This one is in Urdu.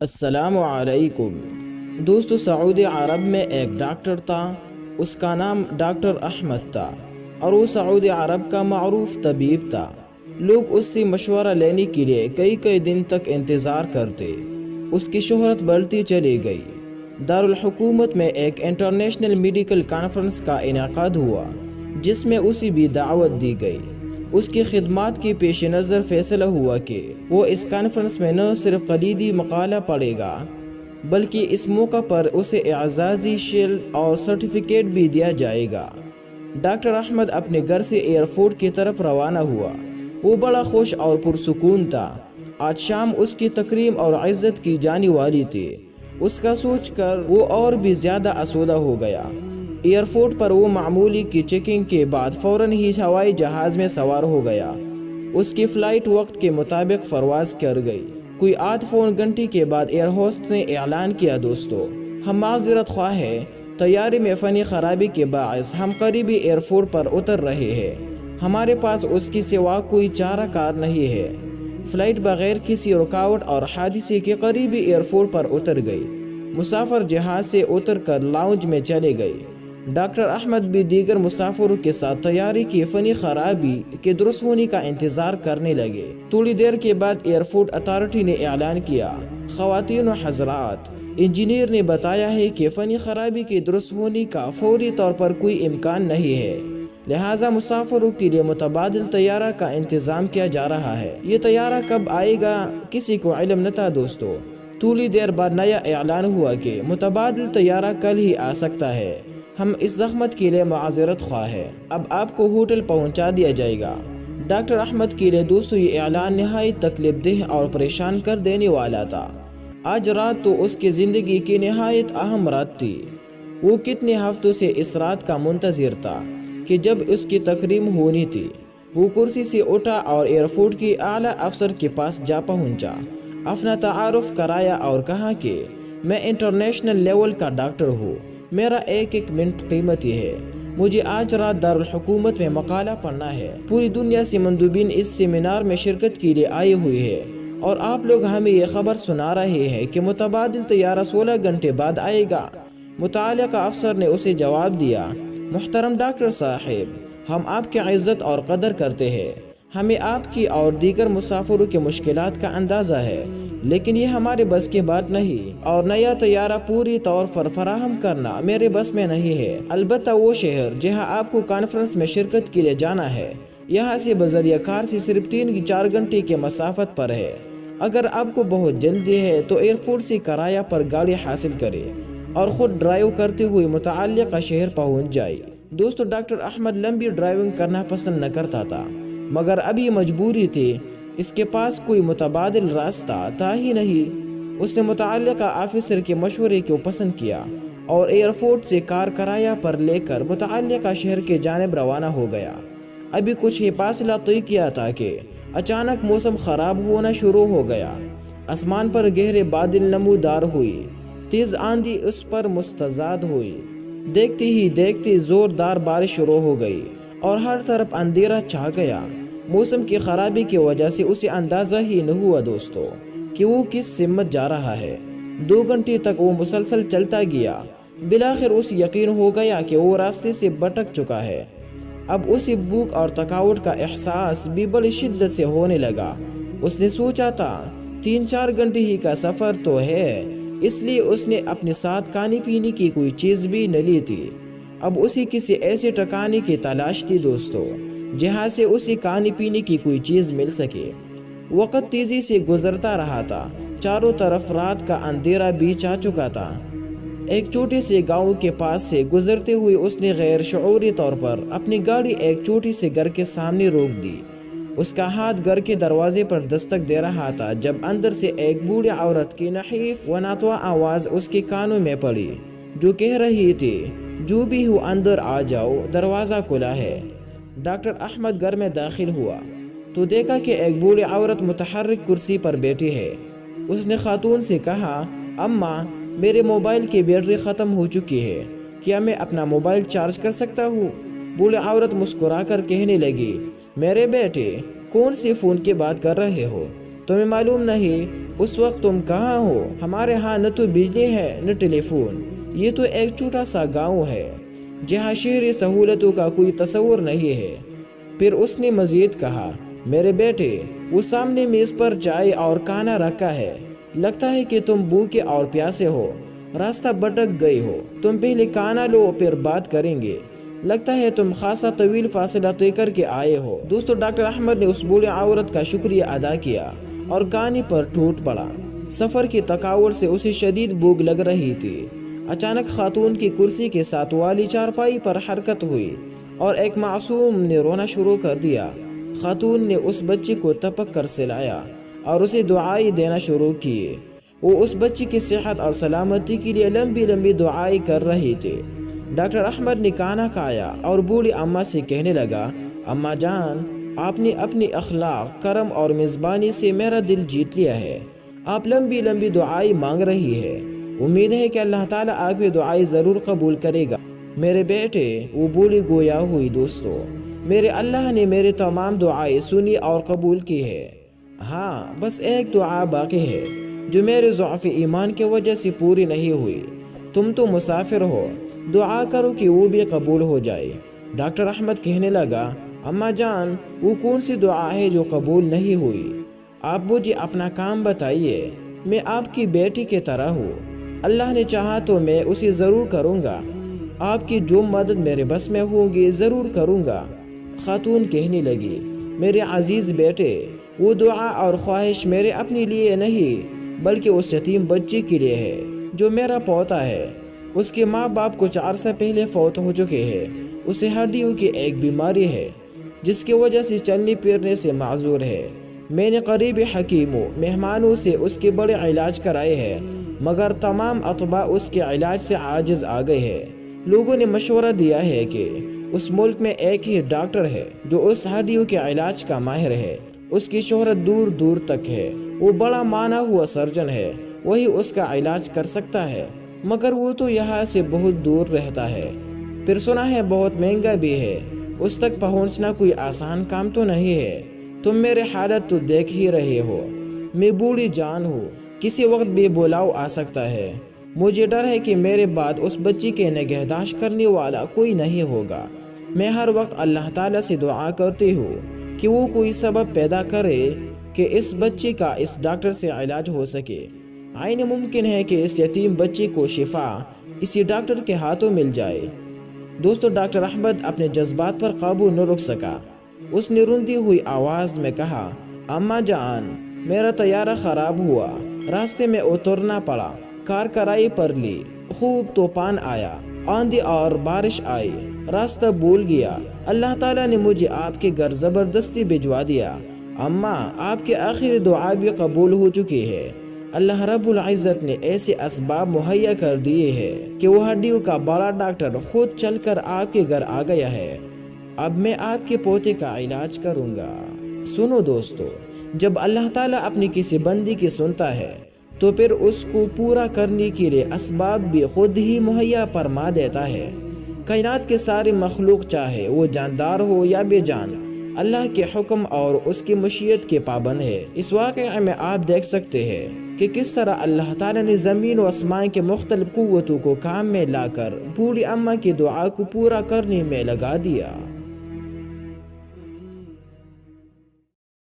السلام علیکم دوستو، سعودی عرب میں ایک ڈاکٹر تھا، اس کا نام ڈاکٹر احمد تھا اور وہ سعودی عرب کا معروف طبیب تھا۔ لوگ اس سے مشورہ لینے کے لیے کئی دن تک انتظار کرتے۔ اس کی شہرت بڑھتی چلی گئی۔ دارالحکومت میں ایک انٹرنیشنل میڈیکل کانفرنس کا انعقاد ہوا جس میں اسے بھی دعوت دی گئی۔ اس کی خدمات کے پیش نظر فیصلہ ہوا کہ وہ اس کانفرنس میں نہ صرف کلیدی مقالہ پڑھے گا بلکہ اس موقع پر اسے اعزازی شیلڈ اور سرٹیفکیٹ بھی دیا جائے گا۔ ڈاکٹر احمد اپنے گھر سے ایئرپورٹ کی طرف روانہ ہوا۔ وہ بڑا خوش اور پرسکون تھا۔ آج شام اس کی تکریم اور عزت کی جانے والی تھی۔ اس کا سوچ کر وہ اور بھی زیادہ آسودہ ہو گیا۔ ایئرپورٹ پر وہ معمولی کی چیکنگ کے بعد فوراً ہی ہوائی جہاز میں سوار ہو گیا۔ اس کی فلائٹ وقت کے مطابق پرواز کر گئی۔ کوئی آدھ پون گھنٹے کے بعد ایئر ہوسٹ نے اعلان کیا، دوستو ہم معذرت خواہ ہیں، طیارے میں فنی خرابی کے باعث ہم قریبی ایئرپورٹ پر اتر رہے ہیں۔ ہمارے پاس اس کی سوا کوئی چارہ کار نہیں ہے۔ فلائٹ بغیر کسی رکاوٹ اور حادثے کے قریبی ایئرپورٹ پر اتر گئی۔ مسافر جہاز سے اتر کر لاؤنج میں چلے گئے۔ ڈاکٹر احمد بھی دیگر مسافروں کے ساتھ طیارے کی فنی خرابی کے درست ہونے کا انتظار کرنے لگے۔ تھوڑی دیر کے بعد ایئرپورٹ اتھارٹی نے اعلان کیا، خواتین و حضرات، انجینئر نے بتایا ہے کہ فنی خرابی کے درست ہونے کا فوری طور پر کوئی امکان نہیں ہے، لہٰذا مسافروں کے لیے متبادل طیارہ کا انتظام کیا جا رہا ہے۔ یہ طیارہ کب آئے گا کسی کو علم نہ تھا، دوستو۔ تھوڑی دیر بعد نیا اعلان ہوا کہ متبادل طیارہ کل ہی آ سکتا ہے۔ ہم اس زحمت کے لیے معذرت خواہ ہیں، اب آپ کو ہوٹل پہنچا دیا جائے گا۔ ڈاکٹر احمد کے لیے دوستو یہ اعلان نہایت تکلیف دہ اور پریشان کر دینے والا تھا۔ آج رات تو اس کی زندگی کی نہایت اہم رات تھی۔ وہ کتنے ہفتوں سے اس رات کا منتظر تھا کہ جب اس کی تکریم ہونی تھی۔ وہ کرسی سے اٹھا اور ایئرپورٹ کے اعلیٰ افسر کے پاس جا پہنچا، اپنا تعارف کرایا اور کہا کہ میں انٹرنیشنل لیول کا ڈاکٹر ہوں، میرا ایک منٹ قیمتی ہے، مجھے آج رات دارالحکومت میں مقالہ پڑھنا ہے۔ پوری دنیا سے مندوبین اس سیمینار میں شرکت کے لیے آئے ہوئے ہیں اور آپ لوگ ہمیں یہ خبر سنا رہے ہیں کہ متبادل طیارہ 16 گھنٹے بعد آئے گا۔ متعلقہ افسر نے اسے جواب دیا، محترم ڈاکٹر صاحب، ہم آپ کی عزت اور قدر کرتے ہیں، ہمیں آپ کی اور دیگر مسافروں کی مشکلات کا اندازہ ہے، لیکن یہ ہمارے بس کی بات نہیں اور نیا طیارہ پوری طور پر فراہم کرنا میرے بس میں نہیں ہے۔ البتہ وہ شہر جہاں آپ کو کانفرنس میں شرکت کے لیے جانا ہے، یہاں سے بذریعہ کار سے صرف 3-4 گھنٹے کی مسافت پر ہے۔ اگر آپ کو بہت جلدی ہے تو ایئرپورٹ سے کرایہ پر گاڑی حاصل کرے اور خود ڈرائیو کرتے ہوئے متعلقہ شہر پہنچ جائے۔ دوستو ڈاکٹر احمد لمبی ڈرائیونگ کرنا پسند نہ کرتا تھا، مگر ابھی مجبوری تھی، اس کے پاس کوئی متبادل راستہ تھا ہی نہیں۔ اس نے متعلقہ آفیسر کے مشورے کو پسند کیا اور ایئرپورٹ سے کار کرایہ پر لے کر متعلقہ شہر کے جانب روانہ ہو گیا۔ ابھی کچھ ہی فاصلہ طے کیا تھا کہ اچانک موسم خراب ہونا شروع ہو گیا۔ آسمان پر گہرے بادل نمودار ہوئی، تیز آندھی اس پر مستعد ہوئی۔ دیکھتے ہی دیکھتے زوردار بارش شروع ہو گئی اور ہر طرف اندھیرا چھا گیا۔ موسم کی خرابی کی وجہ سے اسے اندازہ ہی نہ ہوا، دوستو، کہ وہ کس سمت جا رہا ہے۔ 2 گھنٹے تک وہ مسلسل چلتا گیا۔ بالآخر اسے یقین ہو گیا کہ وہ راستے سے بھٹک چکا ہے۔ اب اسے بھوک اور تھکاوٹ کا احساس بھی بڑی شدت سے ہونے لگا۔ اس نے سوچا تھا 3-4 گھنٹے ہی کا سفر تو ہے، اس لیے اس نے اپنے ساتھ کھانے پینے کی کوئی چیز بھی نہ لی تھی۔ اب اسے کسی ایسے ٹھکانے کی تلاش تھی، دوستو، جہاں سے اسے کھانے پینے کی کوئی چیز مل سکے۔ وقت تیزی سے گزرتا رہا تھا، چاروں طرف رات کا اندھیرا بھی چھا چکا تھا۔ ایک چھوٹے سے گاؤں کے پاس سے گزرتے ہوئے اس نے غیر شعوری طور پر اپنی گاڑی ایک چھوٹی سے گھر کے سامنے روک دی۔ اس کا ہاتھ گھر کے دروازے پر دستک دے رہا تھا جب اندر سے ایک بوڑھی عورت کی نحیف و ناتواں آواز اس کے کانوں میں پڑی، جو کہہ رہی تھی، جو بھی ہو اندر آ جاؤ، دروازہ کھلا ہے۔ ڈاکٹر احمد گھر میں داخل ہوا تو دیکھا کہ ایک بوڑھی عورت متحرک کرسی پر بیٹھی ہے۔ اس نے خاتون سے کہا، اماں، میرے موبائل کی بیٹری ختم ہو چکی ہے، کیا میں اپنا موبائل چارج کر سکتا ہوں؟ بوڑھی عورت مسکرا کر کہنے لگی، میرے بیٹے، کون سے فون کی بات کر رہے ہو؟ تمہیں معلوم نہیں اس وقت تم کہاں ہو؟ ہمارے ہاں نہ تو بجلی ہے نہ ٹیلی فون، یہ تو ایک چھوٹا سا گاؤں ہے جہاں شہری سہولتوں کا کوئی تصور نہیں ہے۔ پھر اس نے مزید کہا، میرے بیٹے، وہ سامنے میز پر چائے اور کھانا رکھا ہے، لگتا ہے کہ تم بھوکے اور پیاسے ہو، راستہ بھٹک گئے ہو، تم پہلے کھانا لو پھر بات کریں گے، لگتا ہے تم خاصا طویل فاصلہ طے کر کے آئے ہو۔ دوستو، ڈاکٹر احمد نے اس بوڑھی عورت کا شکریہ ادا کیا اور کھانے پر ٹوٹ پڑا۔ سفر کی تھکاوٹ سے اسے شدید بھوک لگ رہی تھی۔ اچانک خاتون کی کرسی کے ساتھ والی چارپائی پر حرکت ہوئی اور ایک معصوم نے رونا شروع کر دیا۔ خاتون نے اس بچے کو تپک کر سلایا اور اسے دعائیں دینا شروع کی۔ وہ اس بچے کی صحت اور سلامتی کے لیے لمبی لمبی دعائیں کر رہی تھی۔ ڈاکٹر احمد نے کھانا کھایا اور بوڑھی اماں سے کہنے لگا، اماں جان، آپ نے اپنی اخلاق، کرم اور میزبانی سے میرا دل جیت لیا ہے۔ آپ لمبی لمبی دعائیں مانگ رہی ہے، امید ہے کہ اللہ تعالیٰ آپ کی دعائیں ضرور قبول کرے گا۔ میرے بیٹے، وہ بولی گویا ہوئی، دوستو، میرے اللہ نے میری تمام دعائیں سنی اور قبول کی ہے۔ ہاں، بس ایک دعا باقی ہے جو میرے ضعف ایمان کی وجہ سے پوری نہیں ہوئی۔ تم تو مسافر ہو، دعا کرو کہ وہ بھی قبول ہو جائے۔ ڈاکٹر احمد کہنے لگا، اماں جان، وہ کون سی دعا ہے جو قبول نہیں ہوئی؟ آپ مجھے اپنا کام بتائیے، میں آپ کی بیٹی کی طرح ہوں، اللہ نے چاہا تو میں اسے ضرور کروں گا، آپ کی جو مدد میرے بس میں ہوگی ضرور کروں گا۔ خاتون کہنے لگی، میرے عزیز بیٹے، وہ دعا اور خواہش میرے اپنے لیے نہیں بلکہ اس یتیم بچے کے لیے ہے جو میرا پوتا ہے۔ اس کے ماں باپ کچھ عرصہ پہلے فوت ہو چکے ہیں۔ اسے ہڈیوں کی ایک بیماری ہے جس کی وجہ سے چلنے پھرنے سے معذور ہے۔ میں نے قریبی حکیموں، مہمانوں سے اس کے بڑے علاج کرائے ہیں، مگر تمام اطباء اس کے علاج سے عاجز آ گئے ہیں۔ لوگوں نے مشورہ دیا ہے کہ اس ملک میں ایک ہی ڈاکٹر ہے جو اس ہڈیوں کے علاج کا ماہر ہے۔ اس کی شہرت دور دور تک ہے، وہ بڑا مانا ہوا سرجن ہے، وہی اس کا علاج کر سکتا ہے، مگر وہ تو یہاں سے بہت دور رہتا ہے، پھر سنا ہے بہت مہنگا بھی ہے۔ اس تک پہنچنا کوئی آسان کام تو نہیں ہے۔ تم میرے حالت تو دیکھ ہی رہے ہو، میں بوڑھی جان ہوں، کسی وقت بھی بلاؤ آ سکتا ہے۔ مجھے ڈر ہے کہ میرے بعد اس بچی کے نگہداشت کرنے والا کوئی نہیں ہوگا۔ میں ہر وقت اللہ تعالیٰ سے دعا کرتی ہوں کہ وہ کوئی سبب پیدا کرے کہ اس بچے کا اس ڈاکٹر سے علاج ہو سکے۔ عین ممکن ہے کہ اس یتیم بچے کو شفا اسی ڈاکٹر کے ہاتھوں مل جائے۔ دوستو، ڈاکٹر احمد اپنے جذبات پر قابو نہ رکھ سکا۔ اس نے روندی ہوئی آواز میں کہا، اماں جان، میرا طیارہ خراب ہوا، راستے میں اترنا پڑا، کار کرائے پر لی، خوب طوفان آیا، آندھی اور بارش آئی، راستہ بھول گیا، اللہ تعالیٰ نے مجھے آپ کے گھر زبردستی بھجوا دیا۔ اماں، آپ کی آخری دعا بھی قبول ہو چکی ہے۔ اللہ رب العزت نے ایسے اسباب مہیا کر دیے ہیں کہ وہ ہڈیوں کا بڑا ڈاکٹر خود چل کر آپ کے گھر آ گیا ہے۔ اب میں آپ کے پوتے کا علاج کروں گا۔ سنو دوستو، جب اللہ تعالیٰ اپنی کسی بندی کی سنتا ہے تو پھر اس کو پورا کرنے کے لیے اسباب بھی خود ہی مہیا فرما دیتا ہے۔ کائنات کے سارے مخلوق، چاہے وہ جاندار ہو یا بے جان، اللہ کے حکم اور اس کی مشیت کے پابند ہے۔ اس واقعے میں آپ دیکھ سکتے ہیں کہ کس طرح اللہ تعالیٰ نے زمین و آسمان کے مختلف قوتوں کو کام میں لا کر بوڑھی اماں کی دعا کو پورا کرنے میں لگا دیا۔